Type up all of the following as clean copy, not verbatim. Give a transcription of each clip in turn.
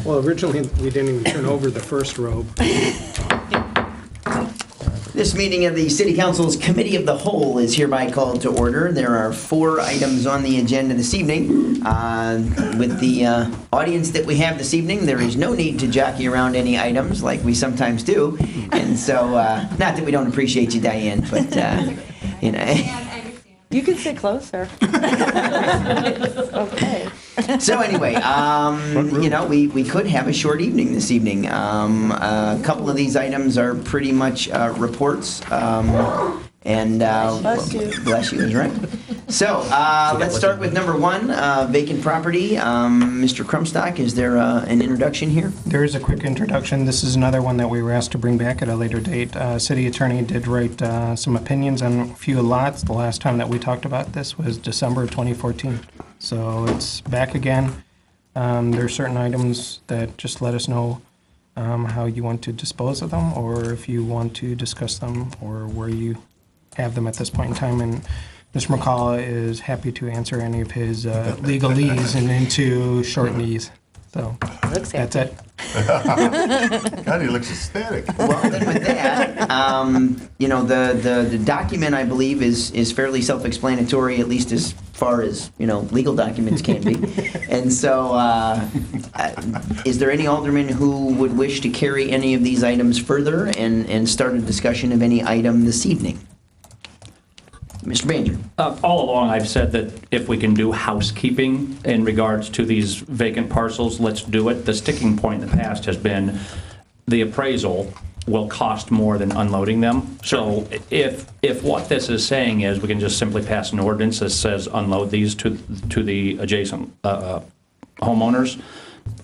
Well, originally, we didn't even turn over the first robe. This meeting of the City Council's Committee of the Whole is hereby called to order. There are 4 items on the agenda this evening. With the audience that we have this evening, there is no need to jockey around any items like we sometimes do. And so, not that we don't appreciate you, Diane, but, you know. You can sit closer. Okay. So anyway, you know, we could have a short evening this evening. A couple of these items are pretty much reports. Bless you. Bless you is right. So let's start with number 1, vacant property. Mr. Crumstock, is there an introduction here? There is a quick introduction. This is another one that we were asked to bring back at a later date. City Attorney did write some opinions on a few lots. The last time that we talked about this was December 2014. So it's back again. There are certain items that just let us know how you want to dispose of them, or if you want to discuss them, or where you have them at this point in time. And Mr. McCall is happy to answer any of his legalese and into shortnese. So Looks that's happy. it. God, he looks ecstatic. Well, then with that, you know, the document, I believe, is fairly self-explanatory, at least as far as, you know, legal documents can be. And so, is there any alderman who would wish to carry any of these items further and start a discussion of any item this evening? Mr. Banger. All along, I've said that if we can do housekeeping in regards to these vacant parcels, let's do it. The sticking point in the past has been the appraisal will cost more than unloading them. So if what this is saying is we can just simply pass an ordinance that says unload these to the adjacent homeowners,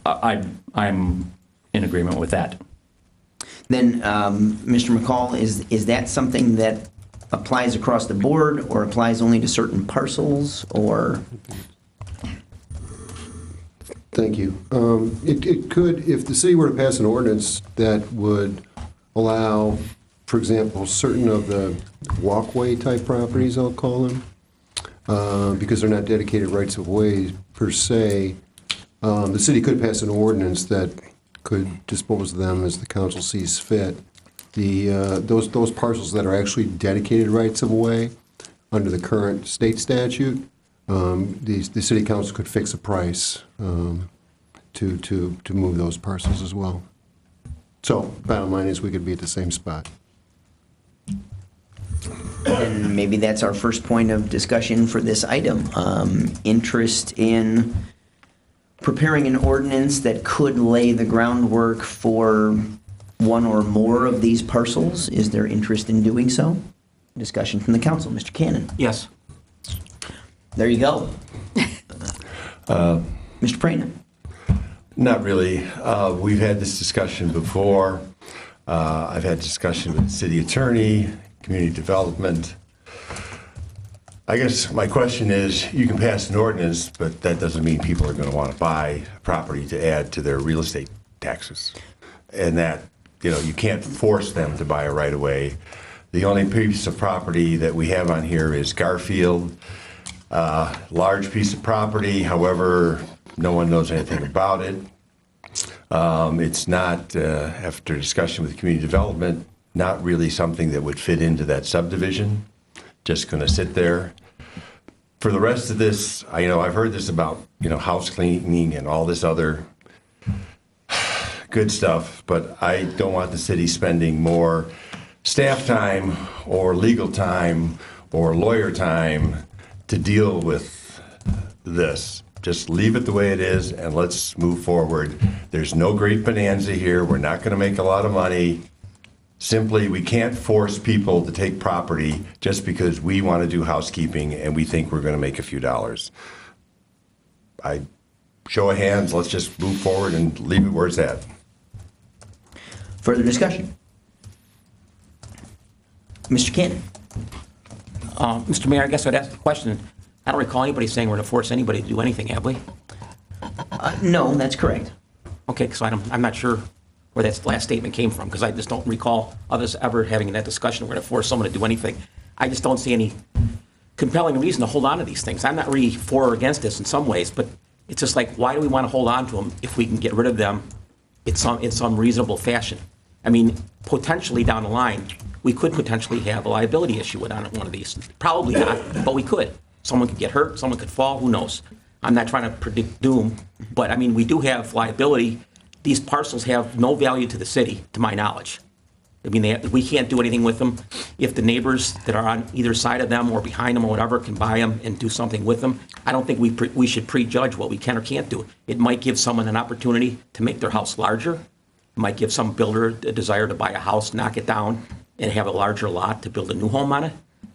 I'm in agreement with that. Then, Mr. McCall, is that something that applies across the board, or applies only to certain parcels, or? Thank you. It could, if the city were to pass an ordinance that would allow, for example, certain of the walkway-type properties, I'll call them, because they're not dedicated rights-of-way per se, the city could pass an ordinance that could dispose of them as the council sees fit. Those parcels that are actually dedicated rights-of-way under the current state statute, the city council could fix a price to move those parcels as well. So, bottom line is we could be at the same spot. And maybe that's our first point of discussion for this item. Interest in preparing an ordinance that could lay the groundwork for one or more of these parcels. Is there interest in doing so? Discussion from the council. Mr. Cannon. Yes. There you go. Mr. Prana. Not really. We've had this discussion before. I've had discussion with the city attorney, community development. I guess my question is, you can pass an ordinance, but that doesn't mean people are going to want to buy property to add to their real estate taxes. And that, you know, you can't force them to buy a right-of-way. The only piece of property that we have on here is Garfield, large piece of property. However, no one knows anything about it. It's not, after discussion with community development, not really something that would fit into that subdivision. Just going to sit there. For the rest of this, I've heard this about, house cleaning and all this other good stuff, but I don't want the city spending more staff time or legal time or lawyer time to deal with this. Just leave it the way it is and let's move forward. There's no great bonanza here. We're not going to make a lot of money. Simply, we can't force people to take property just because we want to do housekeeping and we think we're going to make a few dollars. Show of hands, let's just move forward and leave it where it's at. Further discussion? Mr. Cannon. Mr. Mayor, I guess I'd ask the question. I don't recall anybody saying we're going to force anybody to do anything, have we? No, that's correct. Okay, so I'm not sure where that last statement came from, because I just don't recall others ever having that discussion. We're going to force someone to do anything. I just don't see any compelling reason to hold on to these things. I'm not really for or against this in some ways, but It's just like, why do we want to hold on to them if we can get rid of them in some reasonable fashion? I mean, potentially down the line, we could potentially have a liability issue with one of these. Probably not, but we could. Someone could get hurt, someone could fall, who knows? I'm not trying to predict doom, but I mean, we do have liability. These parcels have no value to the city, to my knowledge. I mean, we can't do anything with them. If the neighbors that are on either side of them or behind them or whatever can buy them and do something with them, I don't think we should prejudge what we can or can't do. It might give someone an opportunity to make their house larger. It might give some builder a desire to buy a house, knock it down, and have a larger lot to build a new home on it.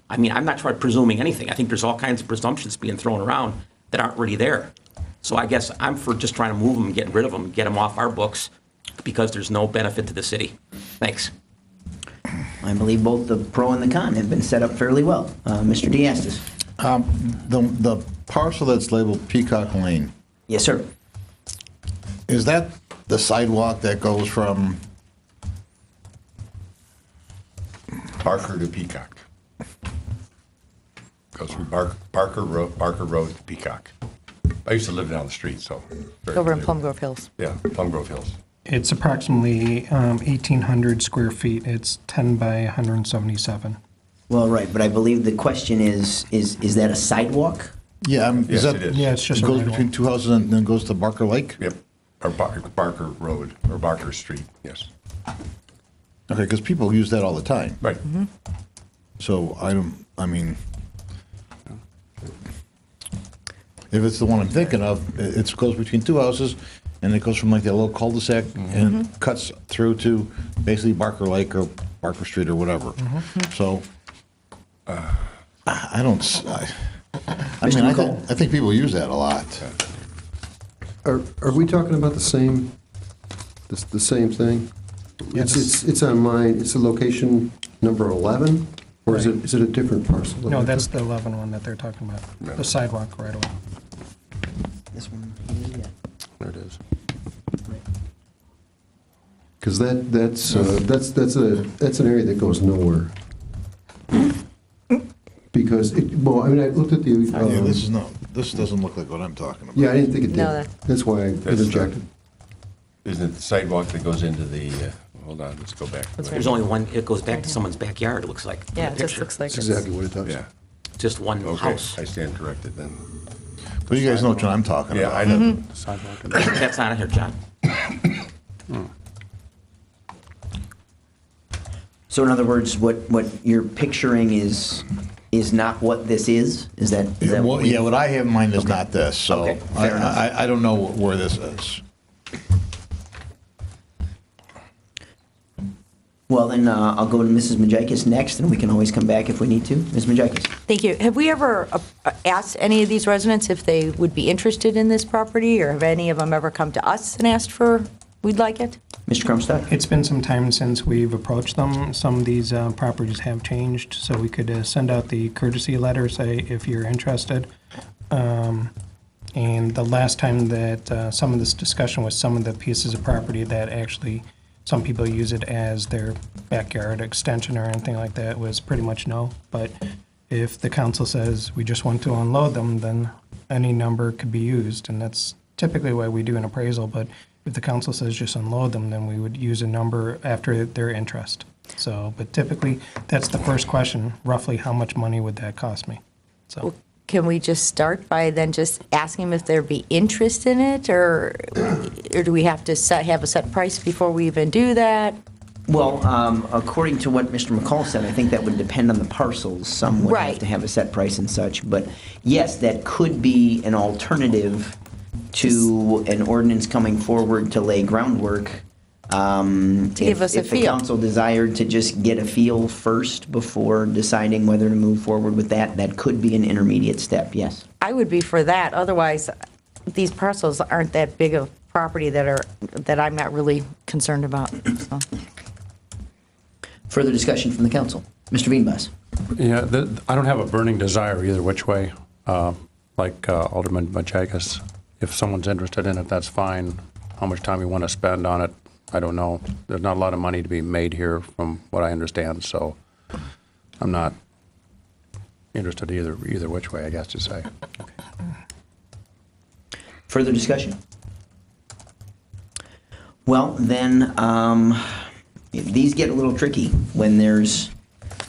I mean, I'm not trying presuming anything. I think there's all kinds of presumptions being thrown around that aren't really there. So I guess I'm for just trying to move them and get rid of them, get them off our books, because there's no benefit to the city. Thanks. I believe both the pro and the con have been set up fairly well. Mr. Diastis. The parcel that's labeled Peacock Lane, Yes, sir. is that the sidewalk that goes from, Barker to Peacock. Goes from Barker Road to Peacock. I used to live down the street, so. very Over in familiar. Plum Grove Hills. Yeah, Plum Grove Hills. It's approximately 1,800 square feet. It's 10 by 177. Well, right, but I believe the question is that a sidewalk? yeah, Yes, is that? it is. Yeah, it's just a Goes right of between way. two houses and then goes to Barker Lake? Yep, or Barker Road, or Barker Street, yes. Okay, because people use that all the time. Right. So I mean, if it's the one I'm thinking of, it goes between two houses, and it goes from like that little cul-de-sac and cuts through to basically Barker Lake or Barker Street or whatever. So, I don't, I mean, I think people use that a lot. Are we talking about the same thing? Yes. It's on mine, it's the location number 11, or is it a different parcel? No, that's the 11 one that they're talking about, the sidewalk right away. This one? Yeah. There it is. Because that's an area that goes nowhere. Because, I mean, I looked at the. Yeah, this doesn't look like what I'm talking about. Yeah, I didn't think it did. No, That's why I interjected. Isn't it the sidewalk that goes into the, hold on, let's go back. There's only one, it goes back to someone's backyard, it looks like. from Yeah, the it just picture. looks like That's it's. exactly what it does. Yeah, Just one okay, house. I stand corrected then. But you guys know what I'm talking Yeah, about. I know. That's not in here, John. So in other words, what you're picturing is not what this is? Is that Well, yeah, what I have in mind is not this, so Okay, fair enough. I don't know where this is. Well, then I'll go to Mrs. Majikis next, and we can always come back if we need to. Ms. Majikis. Thank you. Have we ever asked any of these residents if they would be interested in this property, or have any of them ever come to us and asked for, we'd like it? Mr. Crumstock? It's been some time since we've approached them. Some of these properties have changed, so we could send out the courtesy letter, say, if you're interested. And the last time that some of this discussion was some of the pieces of property that actually, some people use it as their backyard extension or anything like that, was pretty much no. But if the council says we just want to unload them, then any number could be used, and that's typically why we do an appraisal. But if the council says just unload them, then we would use a number after their interest. So, but typically, that's the first question, roughly how much money would that cost me? So, Can we just start by then just asking them if there'd be interest in it, or do we have to have a set price before we even do that? Well, according to what Mr. McCall said, I think that would depend on the parcels. Some would have Right. to have a set price and such. But yes, that could be an alternative to an ordinance coming forward to lay groundwork. To give us a If the feel. council desired to just get a feel first before deciding whether to move forward with that, that could be an intermediate step, yes. I would be for that. Otherwise, these parcels aren't that big of property that I'm not really concerned about. So. Further discussion from the council. Mr. Veenbos. Yeah, I don't have a burning desire either which way, like Alderman Machakas. If someone's interested in it, that's fine. How much time you want to spend on it, I don't know. There's not a lot of money to be made here from what I understand, so I'm not interested either which way, I guess to say. Further discussion? Well, then, these get a little tricky when there's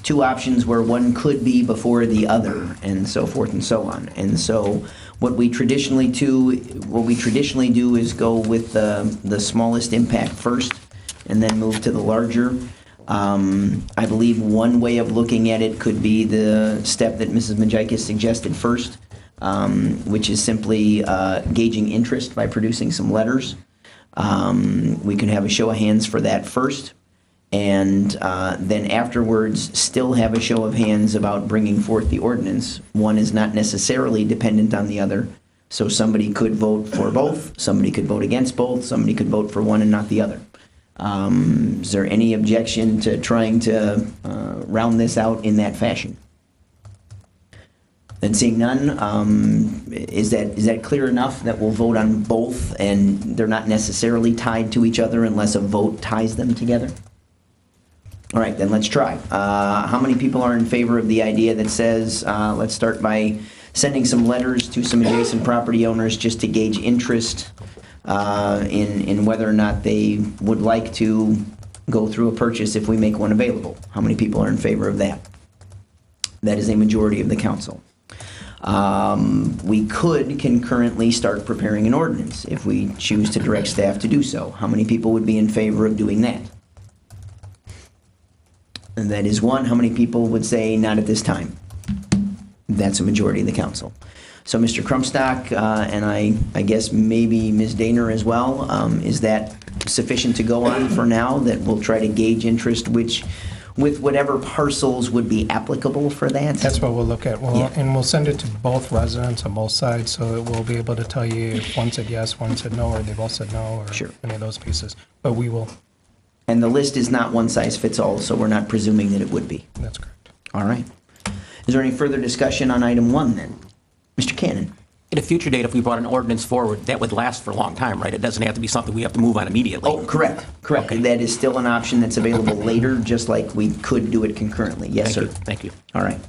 two options where one could be before the other, and so forth and so on. And so what we traditionally do is go with the smallest impact first and then move to the larger. I believe one way of looking at it could be the step that Mrs. Majikis suggested first, which is simply gauging interest by producing some letters. We could have a show of hands for that first, and then afterwards still have a show of hands about bringing forth the ordinance. One is not necessarily dependent on the other, so somebody could vote for both, somebody could vote against both, somebody could vote for one and not the other. Is there any objection to trying to round this out in that fashion? Then seeing none, is that clear enough that we'll vote on both and they're not necessarily tied to each other unless a vote ties them together? All right, then let's try. How many people are in favor of the idea that says, let's start by sending some letters to some adjacent property owners just to gauge interest in whether or not they would like to go through a purchase if we make one available? How many people are in favor of that? That is a majority of the council. We could concurrently start preparing an ordinance if we choose to direct staff to do so. How many people would be in favor of doing that? And that is one. How many people would say not at this time? That's a majority of the council. So Mr. Krumstock, and I guess maybe Ms. Daner as well, is that sufficient to go on for now, that we'll try to gauge interest with whatever parcels would be applicable for that? That's what we'll look at. And we'll send it to both residents on both sides, so it will be able to tell you if one said yes, one said no, or they both said no, or any of those pieces. But we will. And the list is not one size fits all, so we're not presuming that it would be. That's correct. All right. Is there any further discussion on item 1 then? Mr. Cannon. At a future date, if we brought an ordinance forward, that would last for a long time, right? It doesn't have to be something we have to move on immediately. Oh, correct. Okay. That is still an option that's available later, just like we could do it concurrently. Yes, sir. Thank you. All right.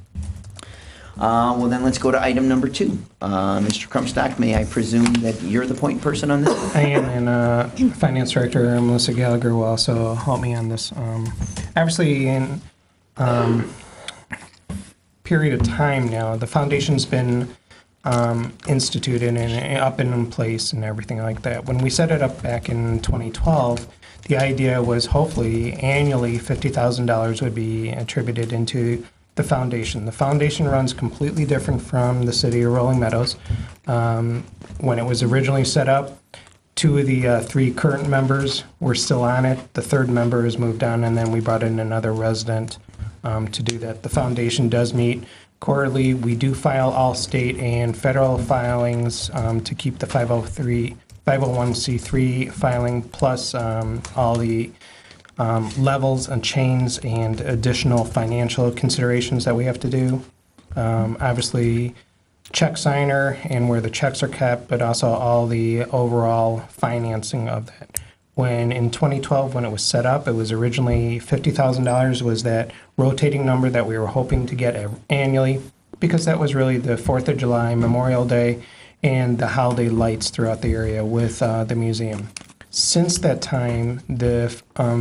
Well, then let's go to item number 2. Mr. Krumstock, may I presume that you're the point person on this? I am, and Finance Director Melissa Gallagher will also help me on this. Obviously, in period of time now, the foundation's been instituted and up and in place and everything like that. When we set it up back in 2012, the idea was hopefully annually $50,000 would be attributed into the foundation. The foundation runs completely different from the city of Rolling Meadows. When it was originally set up, 2 of the 3 current members were still on it. The 3rd member has moved on, and then we brought in another resident to do that. The foundation does meet quarterly. We do file all state and federal filings to keep the 501c3 filing, plus all the levels and chains and additional financial considerations that we have to do. Obviously, check signer and where the checks are kept, but also all the overall financing of that. When in 2012, when it was set up, it was originally $50,000 was that rotating number that we were hoping to get annually, because that was really the 4th of July, Memorial Day, and the holiday lights throughout the area with the museum. Since that time, the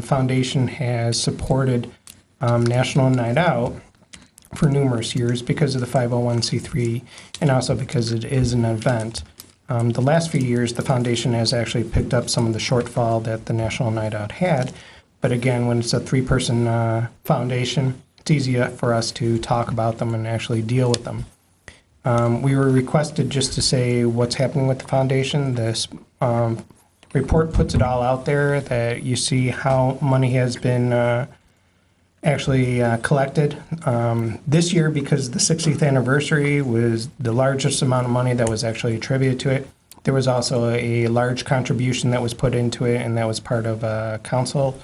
foundation has supported National Night Out for numerous years because of the 501c3 and also because it is an event. The last few years, the foundation has actually picked up some of the shortfall that the National Night Out had. But again, when it's a 3-person foundation, it's easier for us to talk about them and actually deal with them. We were requested just to say what's happening with the foundation. This report puts it all out there, that you see how money has been actually collected. This year, because the 60th anniversary was the largest amount of money that was actually attributed to it, there was also a large contribution that was put into it, and that was part of a council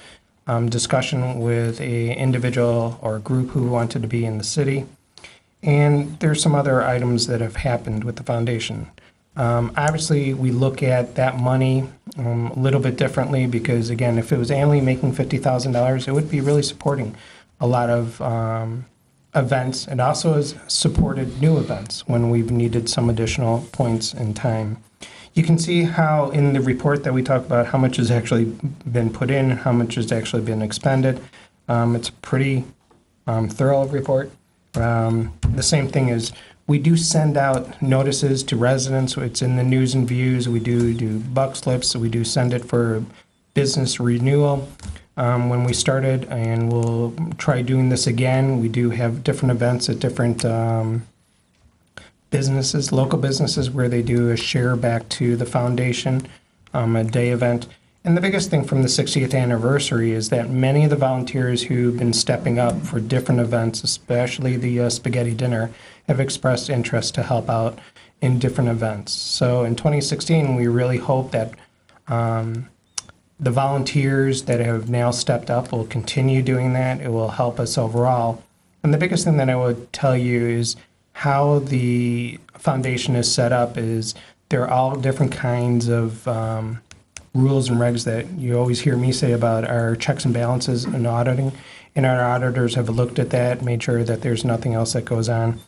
discussion with a individual or group who wanted to be in the city. And there's some other items that have happened with the foundation. Obviously, we look at that money a little bit differently because, again, if it was annually making $50,000, it would be really supporting a lot of events. It also has supported new events when we've needed some additional points in time. You can see how in the report that we talk about how much has actually been put in, how much has actually been expended. It's a pretty thorough report. The same thing is we do send out notices to residents. It's in the news and views. We do buck slips. So we do send it for business renewal. When we started, and we'll try doing this again, we do have different events at different businesses, local businesses, where they do a share back to the foundation, a day event. And the biggest thing from the 60th anniversary is that many of the volunteers who've been stepping up for different events, especially the spaghetti dinner, have expressed interest to help out in different events. So in 2016, we really hope that the volunteers that have now stepped up will continue doing that. It will help us overall. And the biggest thing that I would tell you is how the foundation is set up is there are all different kinds of rules and regs that you always hear me say about our checks and balances and auditing. And our auditors have looked at that, made sure that there's nothing else that goes on.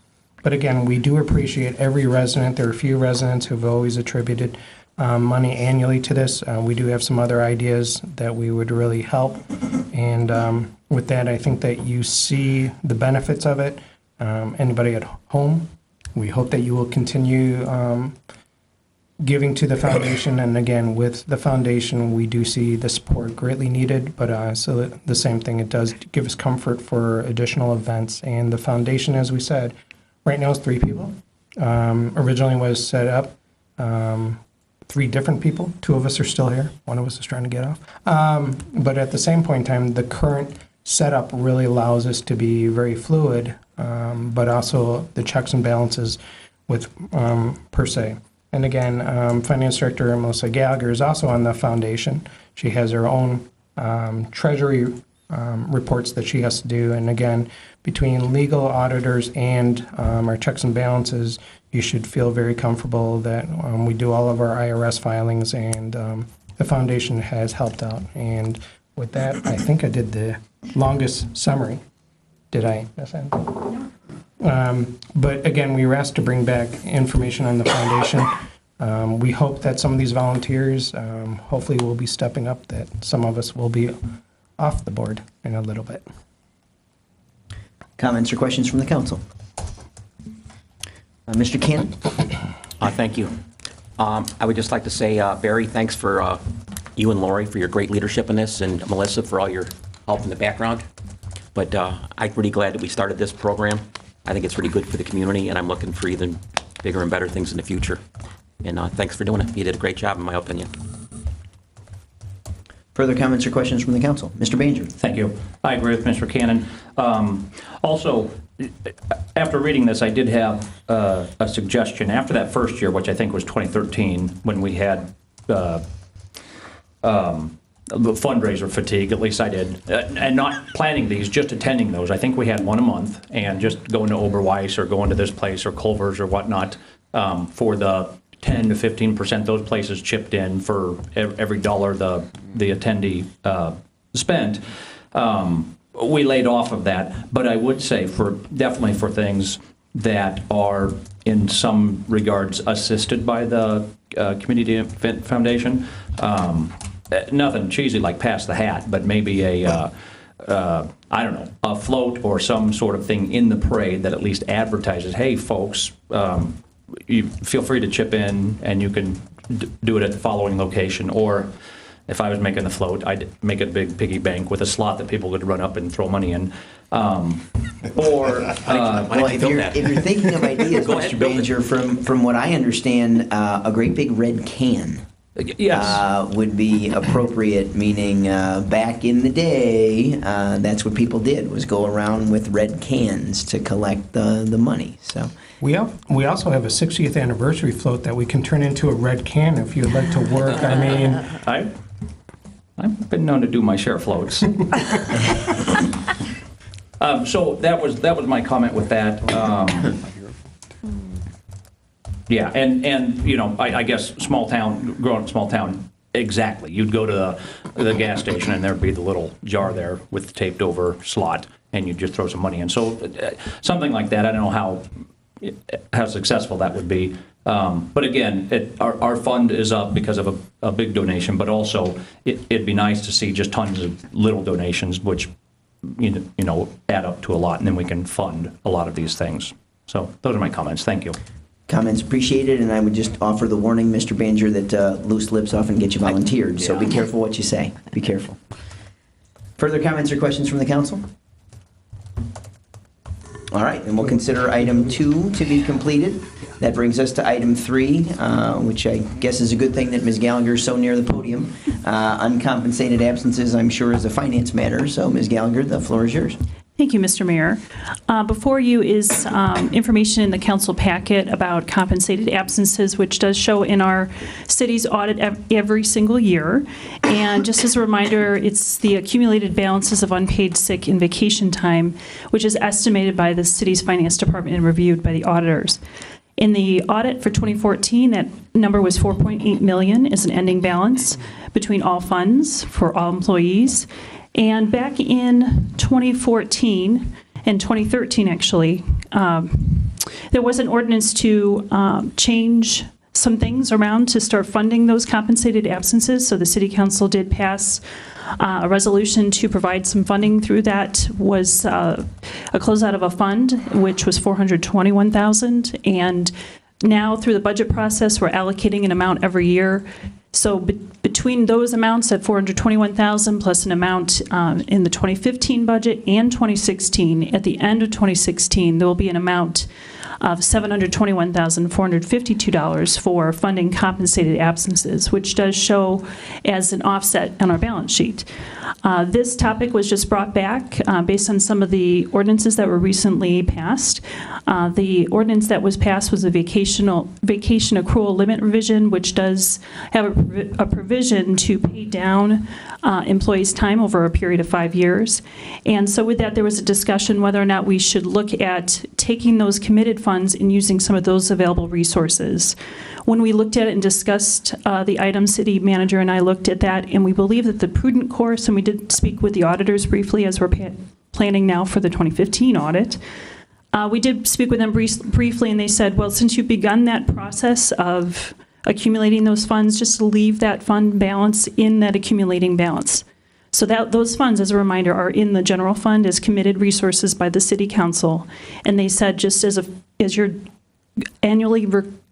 But again, we do appreciate every resident. There are a few residents who've always attributed money annually to this. We do have some other ideas that we would really help. And with that, I think that you see the benefits of it. Anybody at home, we hope that you will continue giving to the foundation. And again, with the foundation, we do see the support greatly needed. But so the same thing, it does give us comfort for additional events. And the foundation, as we said, right now is 3 people. Originally was set up 3 different people. 2 of us are still here. 1 of us is trying to get off. But at the same point in time, the current setup really allows us to be very fluid, but also the checks and balances with per se. And again, Finance Director Melissa Gallagher is also on the foundation. She has her own treasury reports that she has to do. And again, between legal auditors and our checks and balances, you should feel very comfortable that we do all of our IRS filings, and the foundation has helped out. And with that, I think I did the longest summary. Did I miss anything? But again, we were asked to bring back information on the foundation. We hope that some of these volunteers hopefully will be stepping up, that some of us will be off the board in a little bit. Comments or questions from the council? Mr. Cannon? Thank you. I would just like to say, Barry, thanks for you and Lori for your great leadership in this, and Melissa for all your help in the background. But I'm really glad that we started this program. I think it's really good for the community, and I'm looking for even bigger and better things in the future. And thanks for doing it. You did a great job, in my opinion. Further comments or questions from the council? Mr. Banger. Thank you. I agree with Mr. Cannon. Also, after reading this, I did have a suggestion. After that first year, which I think was 2013, when we had the fundraiser fatigue, at least I did, and not planning these, just attending those. I think we had 1 a month, and just going to Oberweis or going to this place or Culver's or whatnot for the 10 to 15% those places chipped in for every dollar the attendee spent. We laid off of that, but I would say definitely for things that are in some regards assisted by the Community Event Foundation, nothing cheesy like pass the hat, but maybe I don't know, a float or some sort of thing in the parade that at least advertises, hey folks, you feel free to chip in, and you can do it at the following location. Or if I was making the float, I'd make a big piggy bank with a slot that people could run up and throw money in. Well, if you're thinking of ideas, Mr. Banger, from what I understand, a great big red can yes. Would be appropriate, meaning back in the day, that's what people did, was go around with red cans to collect the money. So We also have a 60th anniversary float that we can turn into a red can if you'd like to work. I mean, I've been known to do my share of floats. So that was my comment with that. Yeah, and you know, I guess growing up in small town, exactly. You'd go to the gas station, and there'd be the little jar there with the taped over slot, and you'd just throw some money in. So something like that. I don't know how successful that would be, But again, our fund is up because of a big donation, but also it'd be nice to see just tons of little donations, which, you know, add up to a lot, and then we can fund a lot of these things. So those are my comments. Thank you. Comments appreciated, and I would just offer the warning, Mr. Banger, that loose lips often get you volunteered, so be careful what you say. Be careful. Further comments or questions from the council? All right, and we'll consider item 2 to be completed. That brings us to item 3, which I guess is a good thing that Ms. Gallagher is so near the podium. Uncompensated absences, I'm sure, is a finance matter, so Ms. Gallagher, the floor is yours. Thank you, Mr. Mayor. Before you is information in the council packet about compensated absences, which does show in our city's audit every single year. And just as a reminder, it's the accumulated balances of unpaid sick and vacation time, which is estimated by the city's finance department and reviewed by the auditors. In the audit for 2014, that number was 4.8 million as an ending balance between all funds for all employees. And back in 2014 and 2013, actually, there was an ordinance to change some things around to start funding those compensated absences. So the City Council did pass a resolution to provide some funding through that. Was a closeout of a fund, which was $421,000. And now through the budget process, we're allocating an amount every year. So between those amounts at $421,000 plus an amount in the 2015 budget and 2016, at the end of 2016, there will be an amount of $721,452 for funding compensated absences, which does show as an offset on our balance sheet. This topic was just brought back based on some of the ordinances that were recently passed. The ordinance that was passed was a vacation accrual limit revision, which does have a provision to pay down employees' time over a period of 5 years. And so with that, there was a discussion whether or not we should look at taking those committed funds and using some of those available resources. When we looked at it and discussed the item, city manager and I looked at that, and we believe that the prudent course, and we did speak with the auditors briefly as we're planning now for the 2015 audit, we did speak with them briefly, and they said, well, since you've begun that process of accumulating those funds, just to leave that fund balance in that accumulating balance. So that those funds, as a reminder, are in the general fund as committed resources by the City Council. And they said, just as you're annually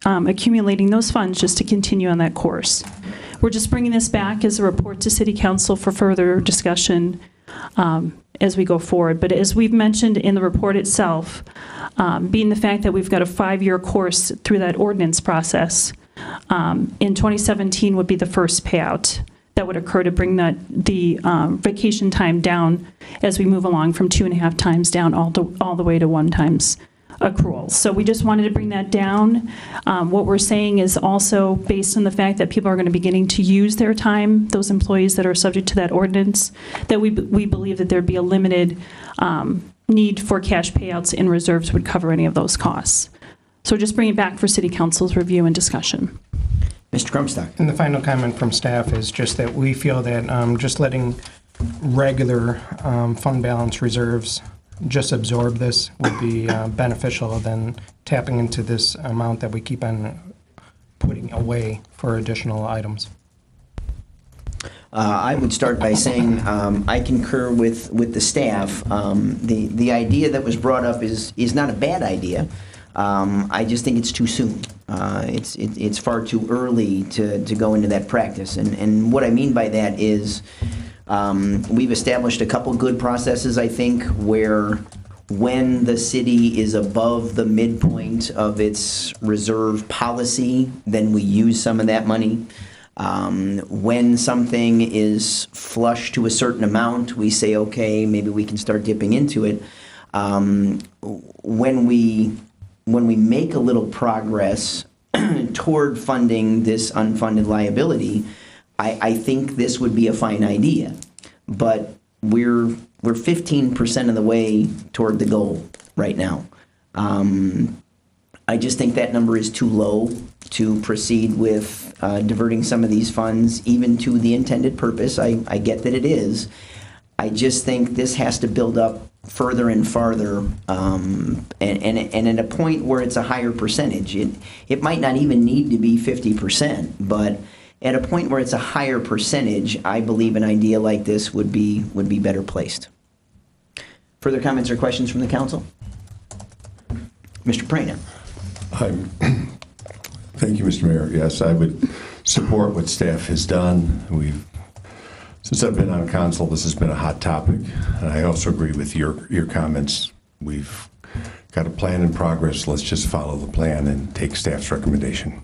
accumulating those funds, just to continue on that course. We're just bringing this back as a report to City Council for further discussion as we go forward. But as we've mentioned in the report itself, being the fact that we've got a 5-year course through that ordinance process, in 2017 would be the first payout that would occur to bring the vacation time down as we move along from 2.5 times down all the way to 1 times accrual. So we just wanted to bring that down. What we're saying is also based on the fact that people are going to be beginning to use their time, those employees that are subject to that ordinance, that we believe that there'd be a limited need for cash payouts, and reserves would cover any of those costs. So just bring it back for City Council's review and discussion. Mr. Crumstock. And the final comment from staff is just that we feel that just letting regular fund balance reserves just absorb this would be beneficial than tapping into this amount that we keep on putting away for additional items. I would start by saying I concur with the staff. The idea that was brought up is not a bad idea. I just think it's too soon. It's far too early to go into that practice. And what I mean by that is we've established a couple good processes, I think, where when the city is above the midpoint of its reserve policy, then we use some of that money. When something is flush to a certain amount, we say, okay, maybe we can start dipping into it. When we make a little progress toward funding this unfunded liability, I think this would be a fine idea. But we're 15% of the way toward the goal right now. I just think that number is too low to proceed with diverting some of these funds, even to the intended purpose. I get that it is. I just think this has to build up further and farther, and at a point where it's a higher percentage. It might not even need to be 50%, but at a point where it's a higher percentage, I believe an idea like this would be better placed. Further comments or questions from the council? Mr. Prana. Thank you, Mr. Mayor. Yes, I would support what staff has done. Since I've been on council, this has been a hot topic. And I also agree with your comments. We've got a plan in progress. Let's just follow the plan and take staff's recommendation.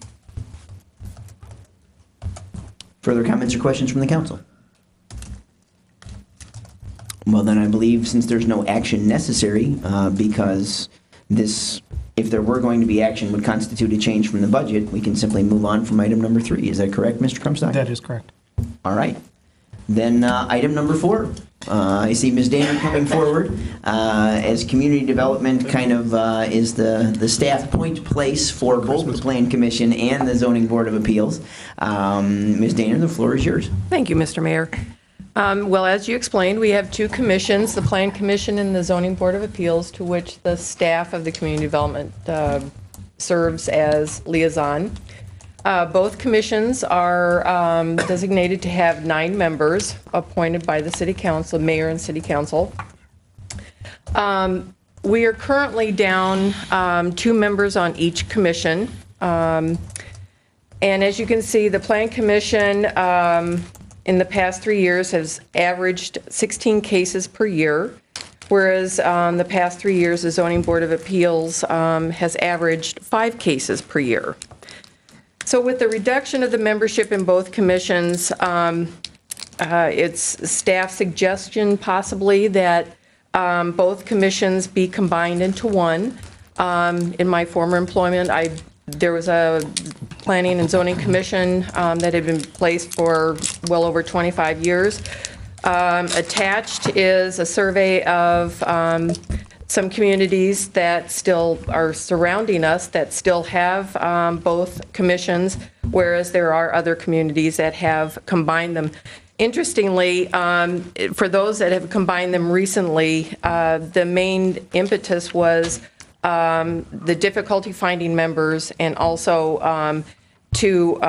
Further comments or questions from the council? Well, then I believe since there's no action necessary, because this, if there were going to be action, would constitute a change from the budget, we can simply move on from item number 3. Is that correct, Mr. Krumstock? That is correct. All right. Then item number 4. I see Ms. Danner coming forward as community development kind of is the staff point place for both the Plan Commission and the Zoning Board of Appeals. Ms. Danner, the floor is yours. Thank you, Mr. Mayor. Well, as you explained, we have 2 commissions, the Plan Commission and the Zoning Board of Appeals, to which the staff of the community development serves as liaison. Both commissions are designated to have 9 members appointed by the City Council, Mayor and City Council. We are currently down 2 members on each commission. And as you can see, the Plan Commission in the past 3 years has averaged 16 cases per year, whereas the past 3 years, the Zoning Board of Appeals has averaged 5 cases per year. So with the reduction of the membership in both commissions, it's staff suggestion possibly that both commissions be combined into one. In my former employment, there was a Planning and Zoning Commission that had been placed for well over 25 years. Attached is a survey of some communities that still are surrounding us that still have both commissions, whereas there are other communities that have combined them. Interestingly, for those that have combined them recently, the main impetus was the difficulty finding members and also to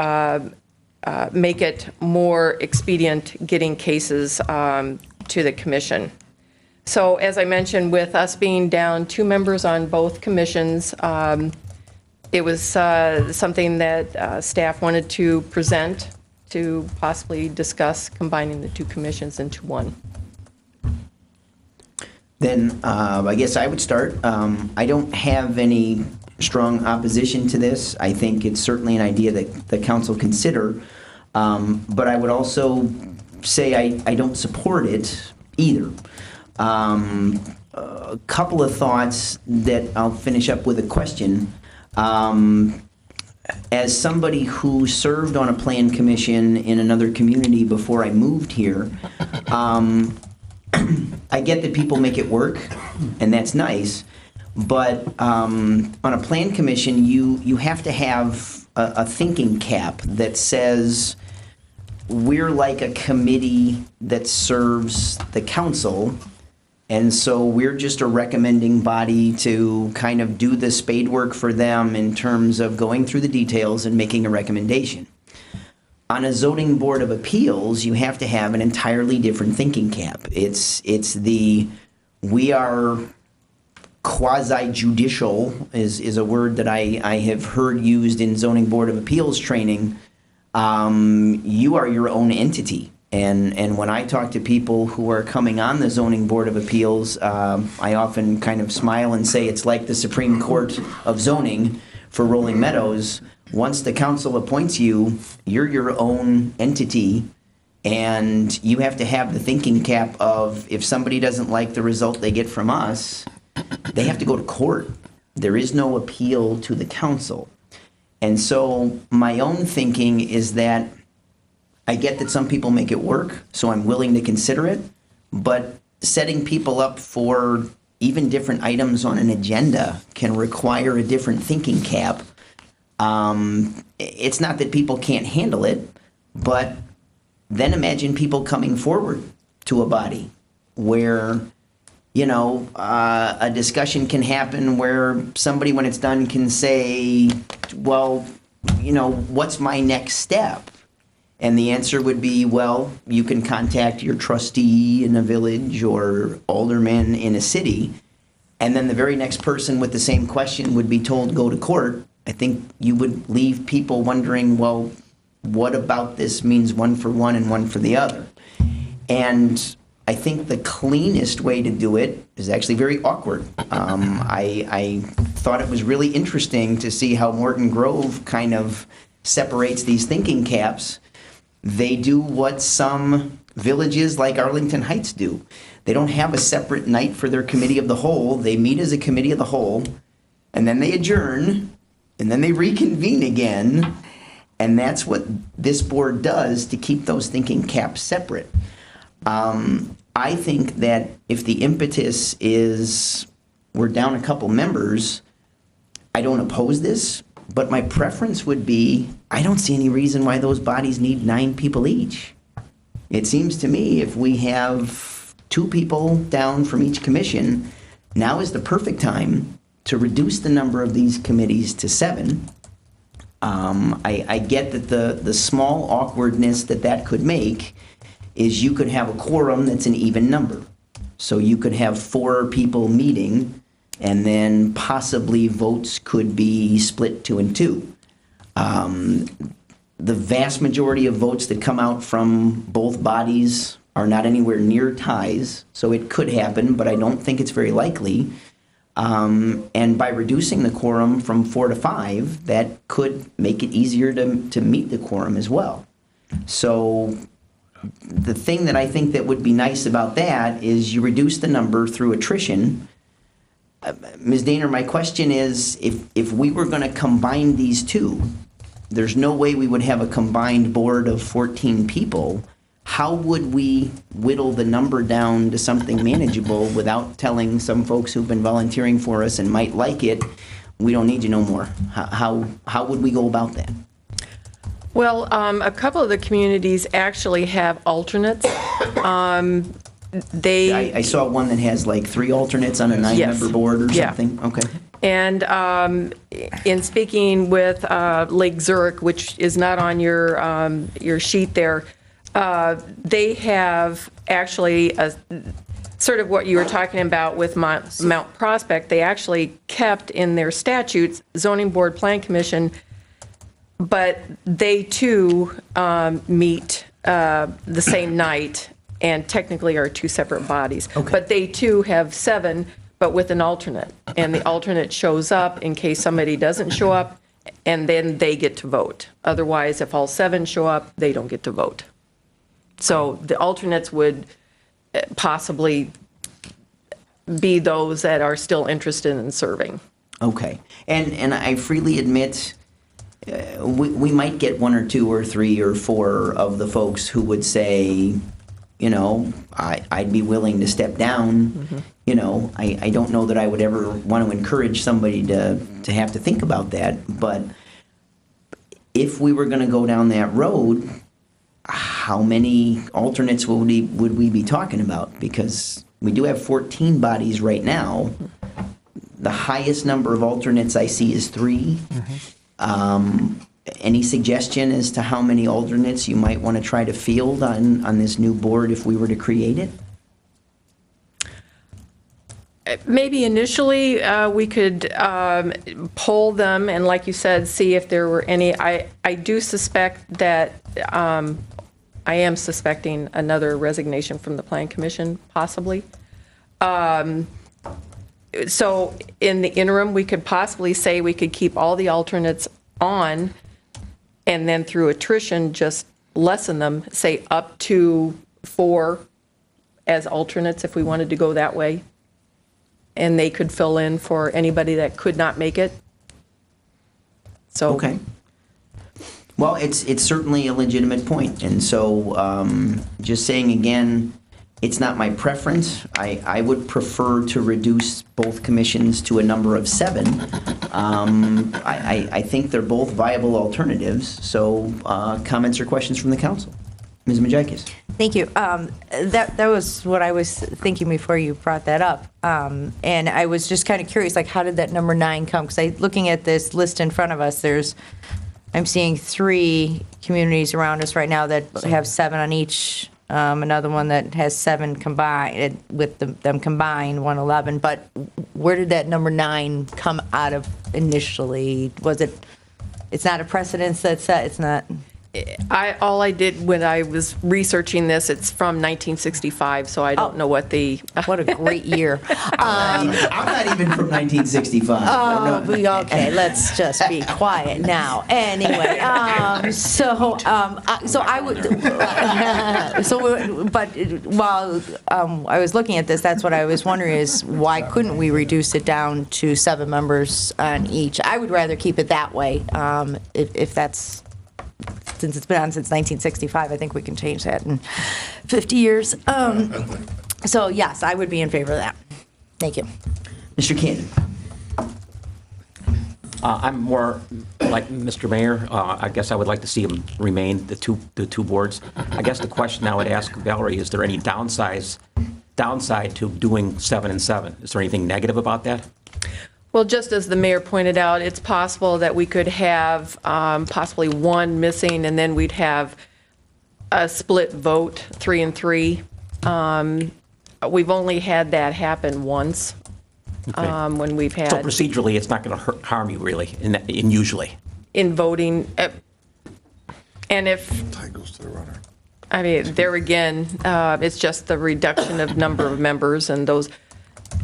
make it more expedient getting cases to the commission. So as I mentioned, with us being down 2 members on both commissions, it was something that staff wanted to present to possibly discuss combining the 2 commissions into one. Then I guess I would start. I don't have any strong opposition to this. I think it's certainly an idea that the council consider, but I would also say I don't support it either. A couple of thoughts that I'll finish up with a question. As somebody who served on a plan commission in another community before I moved here, I get that people make it work, and that's nice. But on a plan commission, you have to have a thinking cap that says we're like a committee that serves the council. And so we're just a recommending body to kind of do the spade work for them in terms of going through the details and making a recommendation. On a zoning board of appeals, you have to have an entirely different thinking cap. It's we are quasi-judicial is a word that I have heard used in zoning board of appeals training. You are your own entity. And when I talk to people who are coming on the Zoning Board of Appeals, I often kind of smile and say it's like the Supreme Court of Zoning for Rolling Meadows. Once the council appoints you, you're your own entity, and you have to have the thinking cap of if somebody doesn't like the result they get from us, they have to go to court. There is no appeal to the council. And so my own thinking is that I get that some people make it work, so I'm willing to consider it, but setting people up for even different items on an agenda can require a different thinking cap. It's not that people can't handle it, but then imagine people coming forward to a body where a discussion can happen where somebody, when it's done, can say, well, what's my next step? And the answer would be, well, you can contact your trustee in a village or alderman in a city. And then the very next person with the same question would be told, go to court. I think you would leave people wondering, well, what about this means one for one and one for the other? And I think the cleanest way to do it is actually very awkward. I thought it was really interesting to see how Morton Grove kind of separates these thinking caps. They do what some villages like Arlington Heights do. They don't have a separate night for their committee of the whole. They meet as a committee of the whole, and then they adjourn, and then they reconvene again. And that's what this board does to keep those thinking caps separate. I think that if the impetus is we're down a couple members, I don't oppose this, but my preference would be I don't see any reason why those bodies need 9 people each. It seems to me if we have 2 people down from each commission, now is the perfect time to reduce the number of these committees to 7. I get that the small awkwardness that could make is you could have a quorum that's an even number. So you could have 4 people meeting, and then possibly votes could be split 2 and 2. The vast majority of votes that come out from both bodies are not anywhere near ties, so it could happen, but I don't think it's very likely. And by reducing the quorum from 4 to 5, that could make it easier to meet the quorum as well. So the thing that I think that would be nice about that is you reduce the number through attrition. Ms. Daner, my question is, if we were going to combine these 2, there's no way we would have a combined board of 14 people. How would we whittle the number down to something manageable without telling some folks who've been volunteering for us and might like it, we don't need you no more? How would we go about that? Well, a couple of the communities actually have alternates. I saw one that has like 3 alternates on a 9-member board or something. Okay. And in speaking with Lake Zurich, which is not on your sheet there, they have actually sort of what you were talking about with Mount Prospect. They actually kept in their statutes zoning board, plan commission, but they too meet the same night and technically are 2 separate bodies. Okay. But they too have 7, but with an alternate. And the alternate shows up in case somebody doesn't show up, and then they get to vote. Otherwise, if all 7 show up, they don't get to vote. So the alternates would possibly be those that are still interested in serving. Okay. And I freely admit we might get 1 or 2 or 3 or 4 of the folks who would say, I'd be willing to step down. Mm-hmm. I don't know that I would ever want to encourage somebody to have to think about that. But if we were going to go down that road, how many alternates would we be talking about? Because we do have 14 bodies right now. The highest number of alternates I see is 3. Mm-hmm. Any suggestion as to how many alternates you might want to try to field on this new board if we were to create it? Maybe initially we could poll them and, like you said, see if there were any. I do suspect that I am suspecting another resignation from the Plan Commission, possibly. So in the interim, we could possibly say we could keep all the alternates on, and then through attrition, just lessen them, say up to 4 as alternates if we wanted to go that way. And they could fill in for anybody that could not make it. So. Okay. Well, it's certainly a legitimate point. And so just saying again, it's not my preference. I would prefer to reduce both commissions to a number of 7. I think they're both viable alternatives. So comments or questions from the council? Ms. Majakis? Thank you. That was what I was thinking before you brought that up. And I was just kind of curious, like, how did that number 9 come? Because looking at this list in front of us, I'm seeing 3 communities around us right now that have 7 on each. Another one that has 7 combined, with them combined, 111. But where did that number 9 come out of initially? It's not a precedence that's set, it's not... All I did when I was researching this, it's from 1965, so I don't know what the... What a great year. I'm not even from 1965. Okay, let's just be quiet now. Anyway, so I would, but while I was looking at this, that's what I was wondering is why couldn't we reduce it down to 7 members on each? I would rather keep it that way, if that's... Since it's been on since 1965, I think we can change that in 50 years. So yes, I would be in favor of that. Thank you. Mr. Cannon? I'm more like Mr. Mayor. I guess I would like to see them remain, the two boards. I guess the question I would ask Valerie, is there any downside to doing 7 and 7? Is there anything negative about that? Well, just as the mayor pointed out, it's possible that we could have possibly 1 missing, and then we'd have a split vote, 3 and 3. We've only had that happen once, when we've had... So procedurally, it's not going to harm you, really, in usually? In voting, and if... Tie goes to the runner. I mean, there again, it's just the reduction of number of members and those...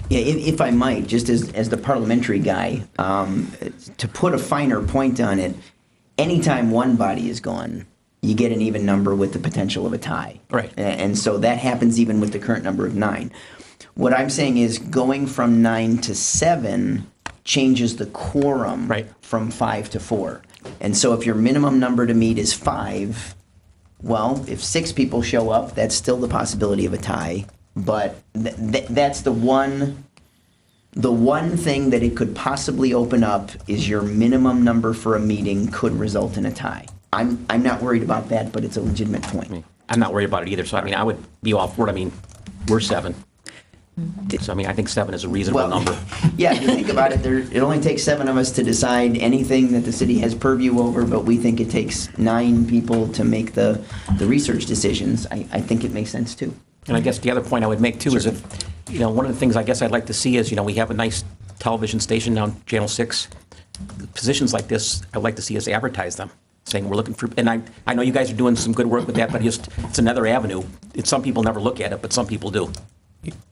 Yeah, if I might, just as the parliamentary guy, to put a finer point on it, anytime one body is gone, you get an even number with the potential of a tie. Right. And so that happens even with the current number of 9. What I'm saying is going from 9 to 7 changes the quorum from 5 to 4. And so if your minimum number to meet is 5, well, if 6 people show up, that's still the possibility of a tie. But that's the one thing that it could possibly open up is your minimum number for a meeting could result in a tie. I'm not worried about that, but it's a legitimate point. I'm not worried about it either. So, I mean, I would be all for it. I mean, we're 7. So, I mean, I think 7 is a reasonable number. Yeah, if you think about it, it only takes 7 of us to decide anything that the city has purview over, but we think it takes 9 people to make the research decisions. I think it makes sense, too. And I guess the other point I would make, too, is if, one of the things I guess I'd like to see is, we have a nice television station on Channel 6. Positions like this, I'd like to see us advertise them, saying we're looking for, and I know you guys are doing some good work with that, but it's another avenue. Some people never look at it, but some people do.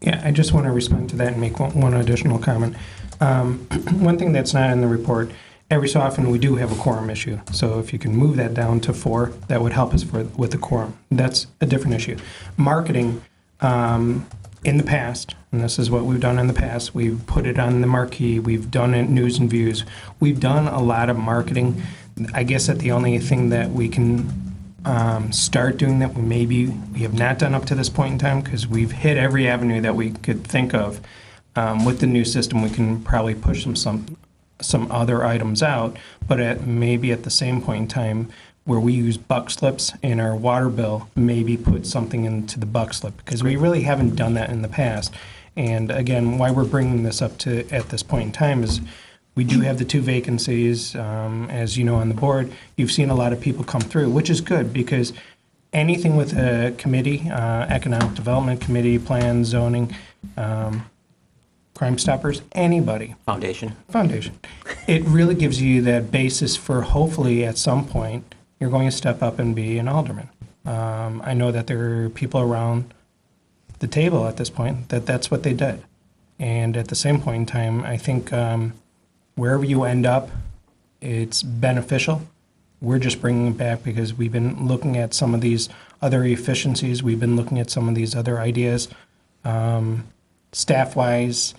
Yeah, I just want to respond to that and make one additional comment. One thing that's not in the report, every so often we do have a quorum issue. So if you can move that down to 4, that would help us with the quorum. That's a different issue. Marketing, in the past, and this is what we've done in the past, we've put it on the marquee, we've done it news and views. We've done a lot of marketing. I guess that the only thing that we can start doing that we have not done up to this point in time, because we've hit every avenue that we could think of. With the new system, we can probably push some other items out, but maybe at the same point in time, where we use buck slips in our water bill, maybe put something into the buck slip, because we really haven't done that in the past. And again, why we're bringing this up to at this point in time is we do have the 2 vacancies, as you know, on the board. You've seen a lot of people come through, which is good, because anything with a committee, economic development committee, plan, zoning, Crime Stoppers, anybody. Foundation. It really gives you that basis for hopefully at some point you're going to step up and be an alderman. I know that there are people around the table at this point that's what they did. And at the same point in time, I think wherever you end up, it's beneficial. We're just bringing it back because we've been looking at some of these other efficiencies. We've been looking at some of these other ideas. Staff-wise,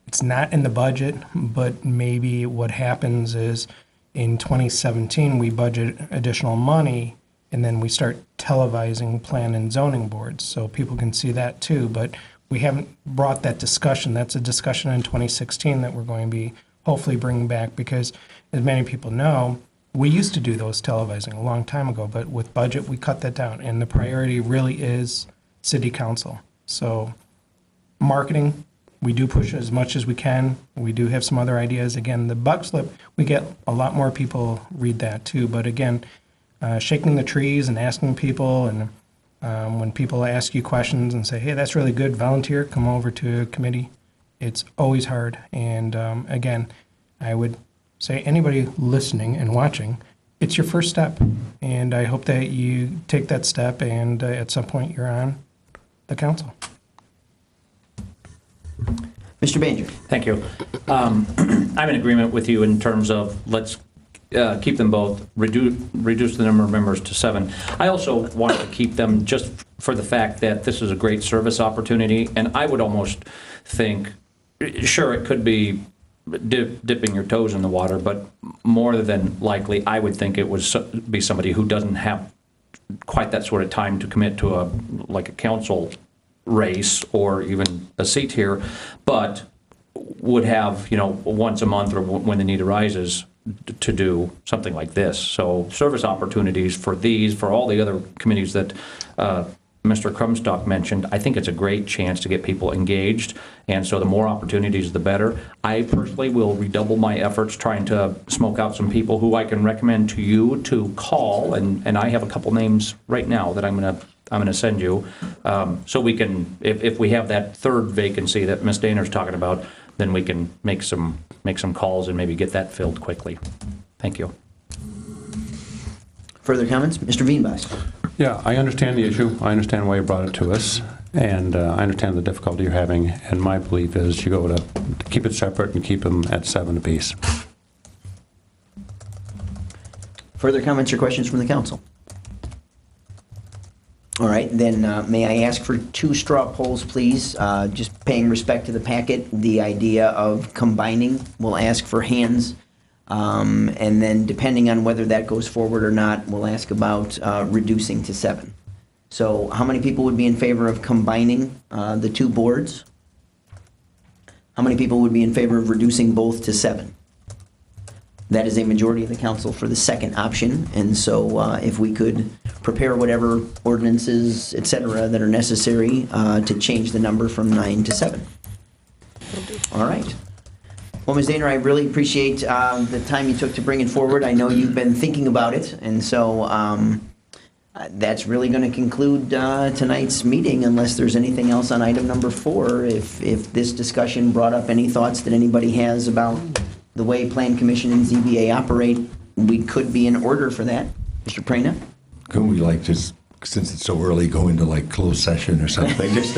it's not in the budget, but maybe what happens is in 2017, we budget additional money, and then we start televising plan and zoning boards, so people can see that too. But we haven't brought that discussion. That's a discussion in 2016 that we're going to be hopefully bringing back, because as many people know, we used to do those televising a long time ago, but with budget, we cut that down. And the priority really is city council. So marketing, we do push as much as we can. We do have some other ideas. Again, the buck slip, we get a lot more people read that too. But again, shaking the trees and asking people, and when people ask you questions and say, hey, that's really good, volunteer, come over to a committee, it's always hard. And again, I would say anybody listening and watching, it's your first step. And I hope that you take that step and at some point you're on the council. Mr. Banger. Thank you. I'm in agreement with you in terms of let's keep them both, reduce the number of members to 7. I also want to keep them just for the fact that this is a great service opportunity, and I would almost think, sure, it could be dipping your toes in the water, but more than likely, I would think it would be somebody who doesn't have quite that sort of time to commit to a council race or even a seat here, but would have, once a month or when the need arises to do something like this. So service opportunities for these, for all the other committees that Mr. Krumstock mentioned, I think it's a great chance to get people engaged, and so the more opportunities, the better. I personally will redouble my efforts trying to smoke out some people who I can recommend to you to call, and I have a couple names right now that I'm going to send you, so we can, if we have that third vacancy that Ms. Dahner's talking about, then we can make some calls and maybe get that filled quickly. Thank you. Further comments? Mr. Veenbos. Yeah, I understand the issue. I understand why you brought it to us, and I understand the difficulty you're having, and my belief is you go to keep it separate and keep them at 7 apiece. Further comments or questions from the council? All right, then may I ask for 2 straw polls, please? Just paying respect to the packet, the idea of combining, we'll ask for hands. And then depending on whether that goes forward or not, we'll ask about reducing to 7. So how many people would be in favor of combining the 2 boards? How many people would be in favor of reducing both to 7? That is a majority of the council for the second option, and so if we could prepare whatever ordinances, et cetera, that are necessary to change the number from 9 to 7. All right. Well, Ms. Dahner, I really appreciate the time you took to bring it forward. I know you've been thinking about it, and so that's really going to conclude tonight's meeting, unless there's anything else on item number 4. If this discussion brought up any thoughts that anybody has about the way Plan Commission and ZBA operate, we could be in order for that. Mr. Prana? Could we just, since it's so early, go into closed session or something? This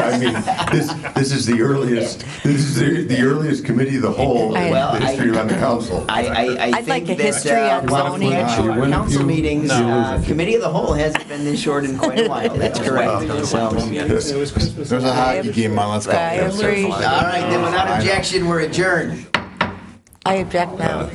is the earliest. This is the earliest committee of the whole in the history of the council. I like think a history that on while we've had zoning. short council meetings, committee of the whole hasn't been this short in quite a while. That's correct. So, There's a hockey game on, let's go. I agree. all right, then without objection, we're adjourned. I object now.